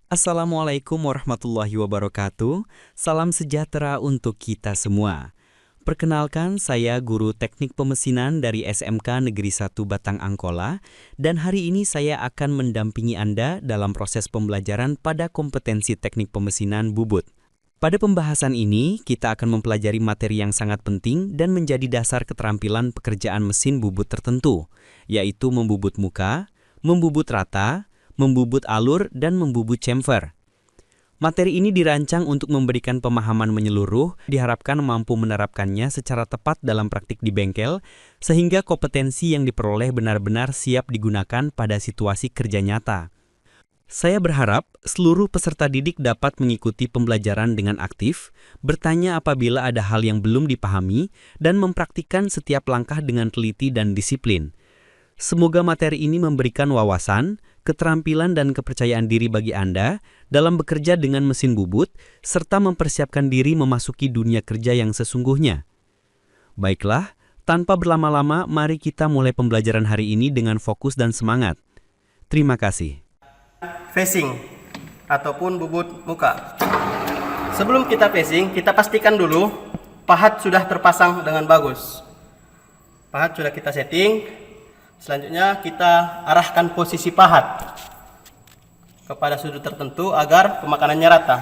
Assalamualaikum warahmatullahi wabarakatuh. Salam sejahtera untuk kita semua. Perkenalkan, saya guru teknik pemesinan dari SMK Negeri 1 Batang Angkola, dan hari ini saya akan mendampingi Anda dalam proses pembelajaran pada kompetensi teknik pemesinan bubut. Pada pembahasan ini, kita akan mempelajari materi yang sangat penting dan menjadi dasar keterampilan pekerjaan mesin bubut tertentu, yaitu membubut muka, membubut rata, membubut alur, dan membubut chamfer. Materi ini dirancang untuk memberikan pemahaman menyeluruh, diharapkan mampu menerapkannya secara tepat dalam praktik di bengkel, sehingga kompetensi yang diperoleh benar-benar siap digunakan pada situasi kerja nyata. Saya berharap seluruh peserta didik dapat mengikuti pembelajaran dengan aktif, bertanya apabila ada hal yang belum dipahami, dan mempraktikkan setiap langkah dengan teliti dan disiplin. Semoga materi ini memberikan wawasan, keterampilan dan kepercayaan diri bagi Anda dalam bekerja dengan mesin bubut, serta mempersiapkan diri memasuki dunia kerja yang sesungguhnya. Baiklah, tanpa berlama-lama, mari kita mulai pembelajaran hari ini dengan fokus dan semangat. Terima kasih. Facing ataupun bubut muka. Sebelum kita facing, kita pastikan dulu pahat sudah terpasang dengan bagus. Pahat sudah kita setting. Selanjutnya kita arahkan posisi pahat kepada sudut tertentu agar pemakanannya rata.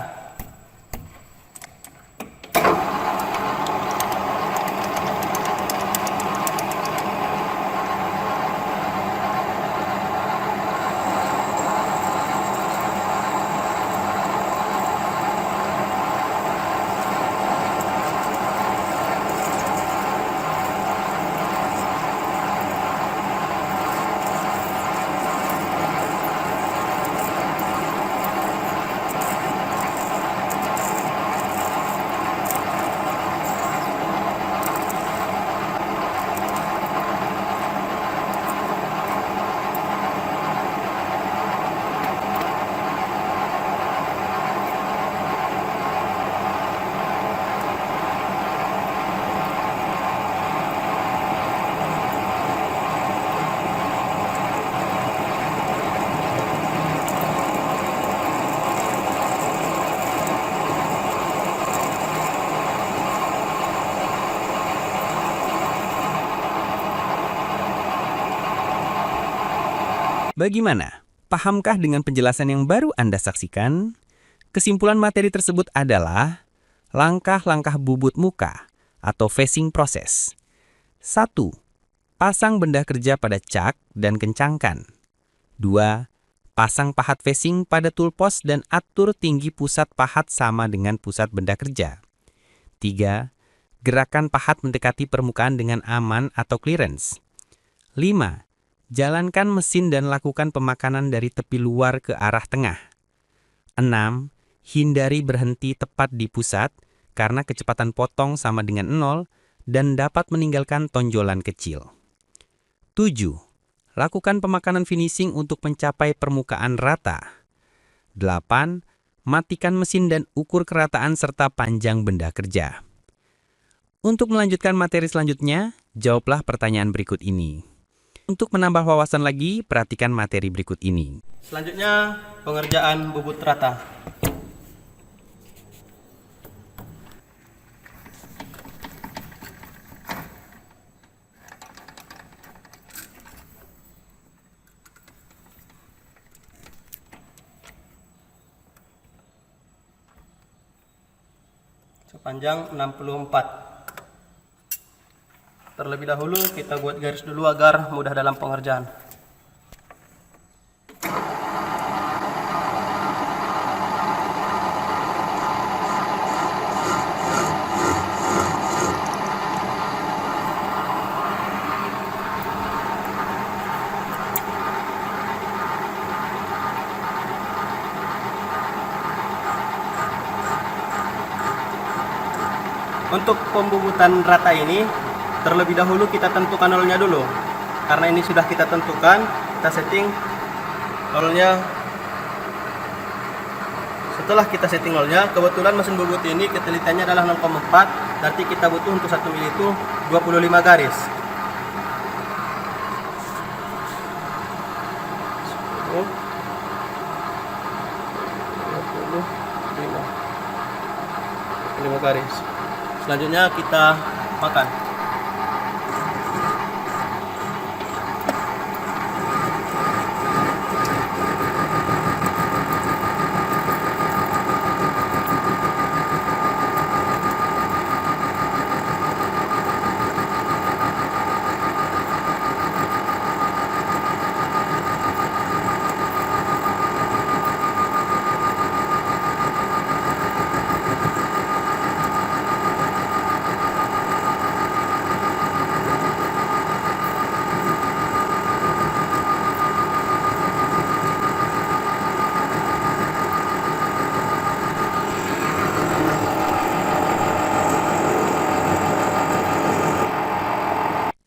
Bagaimana? Pahamkah dengan penjelasan yang baru Anda saksikan? Kesimpulan materi tersebut adalah langkah-langkah bubut muka atau facing process. 1. Pasang benda kerja pada cak dan kencangkan. 2. Pasang pahat facing pada toolpost dan atur tinggi pusat pahat sama dengan pusat benda kerja. 3. Gerakan pahat mendekati permukaan dengan aman atau clearance. 5. Jalankan mesin dan lakukan pemakanan dari tepi luar ke arah tengah. 6. Hindari berhenti tepat di pusat karena kecepatan potong sama dengan 0 dan dapat meninggalkan tonjolan kecil. 7. Lakukan pemakanan finishing untuk mencapai permukaan rata. 8. Matikan mesin dan ukur kerataan serta panjang benda kerja. Untuk melanjutkan materi selanjutnya, jawablah pertanyaan berikut ini. Untuk menambah wawasan lagi, perhatikan materi berikut ini. Selanjutnya, pengerjaan bubut rata. Sepanjang 64. Terlebih dahulu kita buat garis dulu agar mudah dalam pengerjaan. Untuk pembubutan rata ini, terlebih dahulu kita tentukan nolnya dulu. Karena ini sudah kita tentukan, kita setting nolnya. Setelah kita setting nolnya, kebetulan mesin bubut ini ketelitiannya adalah 0,4, berarti kita butuh untuk 1 mili itu 25 garis. 5 garis. Selanjutnya kita makan.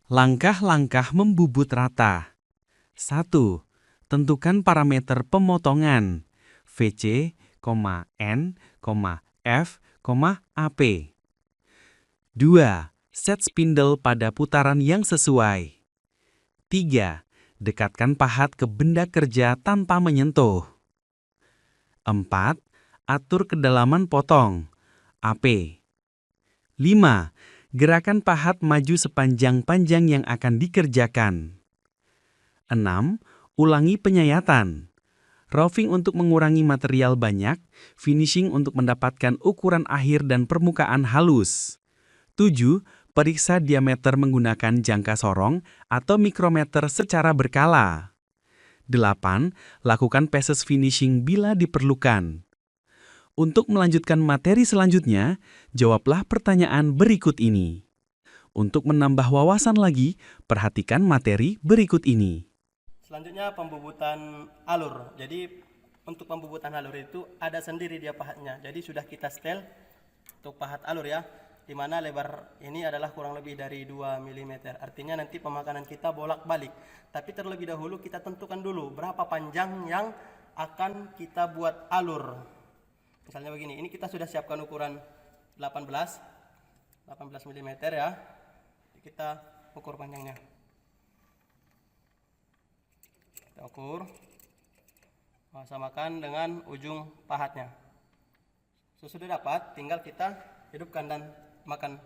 Langkah-langkah membubut rata. 1. Tentukan parameter pemotongan VC, N, F, AP. 2. Set spindle pada putaran yang sesuai. 3. Dekatkan pahat ke benda kerja tanpa menyentuh. 4. Atur kedalaman potong AP. 5. Gerakan pahat maju sepanjang-panjang yang akan dikerjakan. 6. Ulangi penyayatan. Roughing untuk mengurangi material banyak, finishing untuk mendapatkan ukuran akhir dan permukaan halus. 7. Periksa diameter menggunakan jangka sorong atau mikrometer secara berkala. 8. Lakukan passes finishing bila diperlukan. Untuk melanjutkan materi selanjutnya, jawablah pertanyaan berikut ini. Untuk menambah wawasan lagi, perhatikan materi berikut ini. Selanjutnya pembubutan alur. Jadi untuk pembubutan alur itu ada sendiri dia pahatnya. Jadi sudah kita setel untuk pahat alur ya, di mana lebar ini adalah kurang lebih dari 2 mm. Artinya nanti pemakanan kita bolak-balik. Tapi terlebih dahulu kita tentukan dulu berapa panjang yang akan kita buat alur. Misalnya begini, ini kita sudah siapkan ukuran 18 mm ya. Kita ukur panjangnya. Kita ukur. Samakan dengan ujung pahatnya. Sesudah dapat, tinggal kita hidupkan dan makan.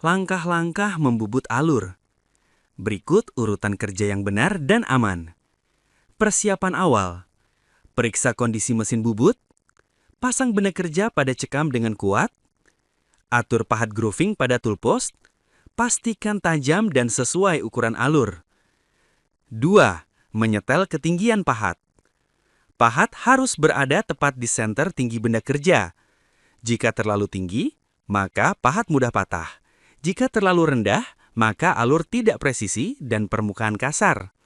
Langkah-langkah membubut alur. Berikut urutan kerja yang benar dan aman. Persiapan awal. Periksa kondisi mesin bubut. Pasang benda kerja pada cekam dengan kuat. Atur pahat grooving pada tool post. Pastikan tajam dan sesuai ukuran alur. 2. Menyetel ketinggian pahat. Pahat harus berada tepat di senter tinggi benda kerja. Jika terlalu tinggi, maka pahat mudah patah. Jika terlalu rendah, maka alur tidak presisi dan permukaan kasar.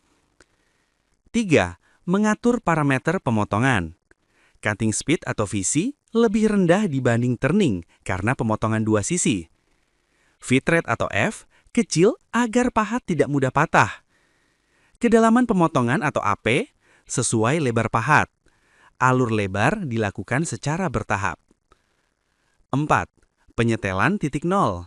3. Mengatur parameter pemotongan. Cutting speed atau VC lebih rendah dibanding turning karena pemotongan dua sisi. Feed rate atau F kecil agar pahat tidak mudah patah. Kedalaman pemotongan atau AP sesuai lebar pahat. Alur lebar dilakukan secara bertahap. 4. Penyetelan titik nol.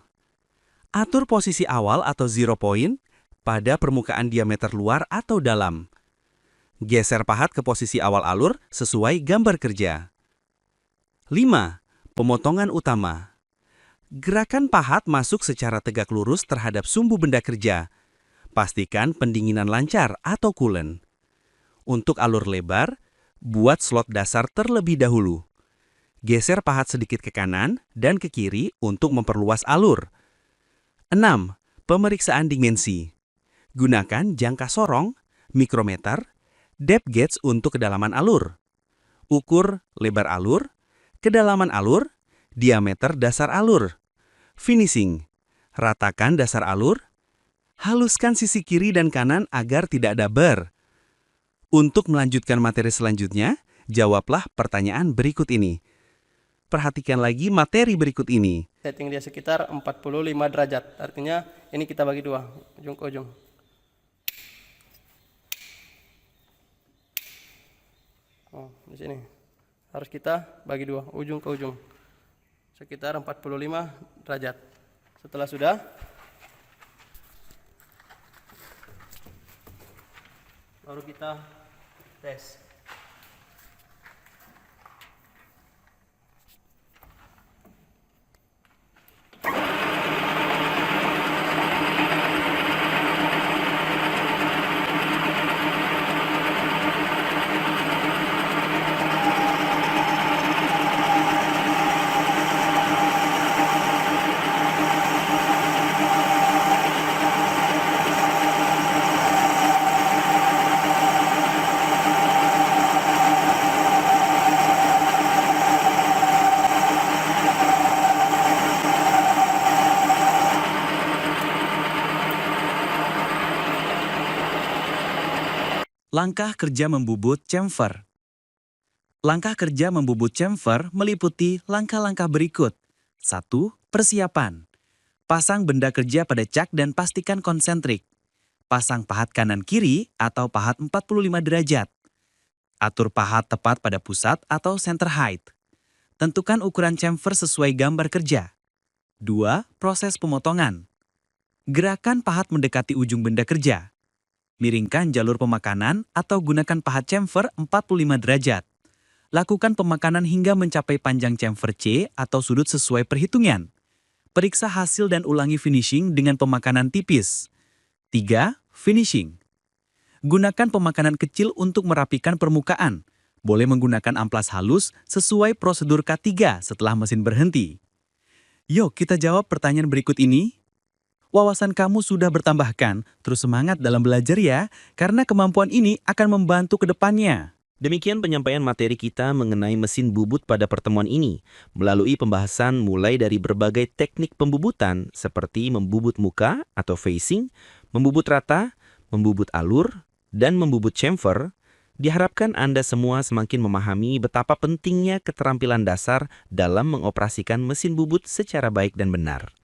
Atur posisi awal atau zero point pada permukaan diameter luar atau dalam. Geser pahat ke posisi awal alur sesuai gambar kerja. 5. Pemotongan utama. Gerakan pahat masuk secara tegak lurus terhadap sumbu benda kerja. Pastikan pendinginan lancar atau coolant. Untuk alur lebar, Buat slot dasar terlebih dahulu. Geser pahat sedikit ke kanan dan ke kiri untuk memperluas alur. 6. Pemeriksaan dimensi. Gunakan jangka sorong, mikrometer, depth gauge untuk kedalaman alur. Ukur lebar alur, kedalaman alur, diameter dasar alur. Finishing. Ratakan dasar alur. Haluskan sisi kiri dan kanan agar tidak ada ber. Untuk melanjutkan materi selanjutnya, jawablah pertanyaan berikut ini. Perhatikan lagi materi berikut ini. Setting dia sekitar 45 derajat. Artinya ini kita bagi dua, ujung ke ujung. Oh, di sini. Harus kita bagi dua, ujung ke ujung. Sekitar 45 derajat. Setelah sudah, baru kita tes. Langkah kerja membubut chamfer. Langkah kerja membubut chamfer meliputi langkah-langkah berikut. 1. Persiapan. Pasang benda kerja pada cak dan pastikan konsentrik. Pasang pahat kanan-kiri atau pahat 45 derajat. Atur pahat tepat pada pusat atau center height. Tentukan ukuran chamfer sesuai gambar kerja. 2. Proses pemotongan. Gerakan pahat mendekati ujung benda kerja. Miringkan jalur pemakanan atau gunakan pahat chamfer 45 derajat. Lakukan pemakanan hingga mencapai panjang chamfer C atau sudut sesuai perhitungan. Periksa hasil dan ulangi finishing dengan pemakanan tipis. 3. Finishing. Gunakan pemakanan kecil untuk merapikan permukaan. Boleh menggunakan amplas halus sesuai prosedur K3 setelah mesin berhenti. Yuk kita jawab pertanyaan berikut ini. Wawasan kamu sudah bertambahkan, terus semangat dalam belajar ya, karena kemampuan ini akan membantu ke depannya. Demikian penyampaian materi kita mengenai mesin bubut pada pertemuan ini, melalui pembahasan mulai dari berbagai teknik pembubutan seperti membubut muka atau facing, membubut rata, membubut alur, dan membubut chamfer. Diharapkan Anda semua semakin memahami betapa pentingnya keterampilan dasar dalam mengoperasikan mesin bubut secara baik dan benar.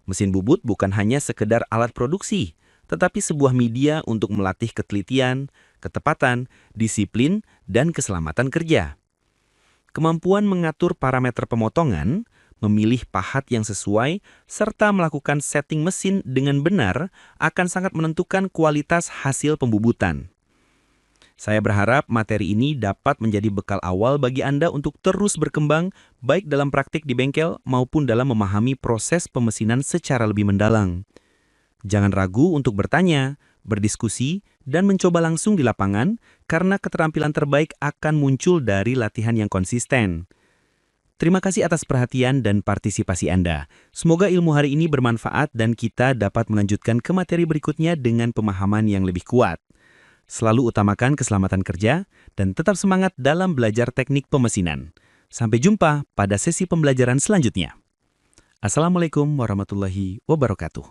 Mesin bubut bukan hanya sekedar alat produksi, tetapi sebuah media untuk melatih ketelitian, ketepatan, disiplin, dan keselamatan kerja. Kemampuan mengatur parameter pemotongan, memilih pahat yang sesuai, serta melakukan setting mesin dengan benar akan sangat menentukan kualitas hasil pembubutan. Saya berharap materi ini dapat menjadi bekal awal bagi Anda untuk terus berkembang, baik dalam praktik di bengkel maupun dalam memahami proses pemesinan secara lebih mendalam. Jangan ragu untuk bertanya, berdiskusi, dan mencoba langsung di lapangan, karena keterampilan terbaik akan muncul dari latihan yang konsisten. Terima kasih atas perhatian dan partisipasi Anda. Semoga ilmu hari ini bermanfaat dan kita dapat melanjutkan ke materi berikutnya dengan pemahaman yang lebih kuat. Selalu utamakan keselamatan kerja dan tetap semangat dalam belajar teknik pemesinan. Sampai jumpa pada sesi pembelajaran selanjutnya. Assalamualaikum warahmatullahi wabarakatuh.